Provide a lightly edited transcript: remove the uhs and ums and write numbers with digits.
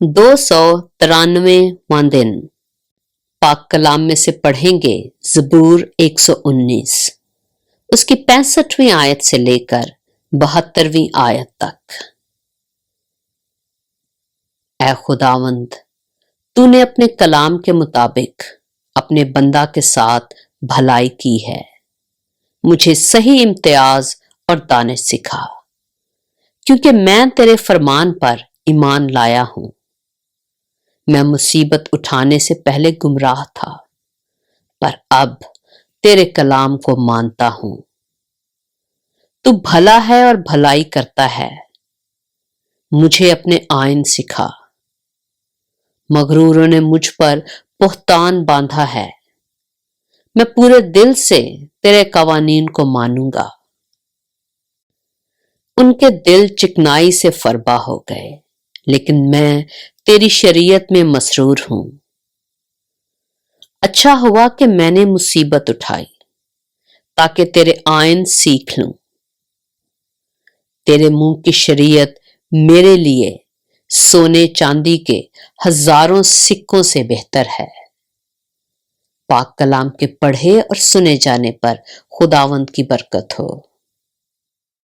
293वां दिन पाक कलाम में से पढ़ेंगे ज़बूर 119 उसकी 65वीं आयत से लेकर 72वीं आयत तक। ऐ खुदावंद, तूने अपने कलाम के मुताबिक अपने बंदा के साथ भलाई की है। मुझे सही इम्तियाज और दानिश सिखा, क्योंकि मैं तेरे फरमान पर ईमान लाया हूं। मैं मुसीबत उठाने से पहले गुमराह था, पर अब तेरे कलाम को मानता हूं। तू भला है और भलाई करता है। मुझे अपने आइन सिखा। मगरूरों ने मुझ पर पुहतान बांधा है। मैं पूरे दिल से तेरे कवानीन को मानूंगा। उनके दिल चिकनाई से फरबा हो गए, लेकिन मैं तेरी शरीयत में मसरूर हूं। अच्छा हुआ कि मैंने मुसीबत उठाई, ताकि तेरे आइन सीख लूं। तेरे मुंह की शरीयत मेरे लिए सोने चांदी के हजारों सिक्कों से बेहतर है। पाक कलाम के पढ़े और सुने जाने पर खुदावंद की बरकत हो।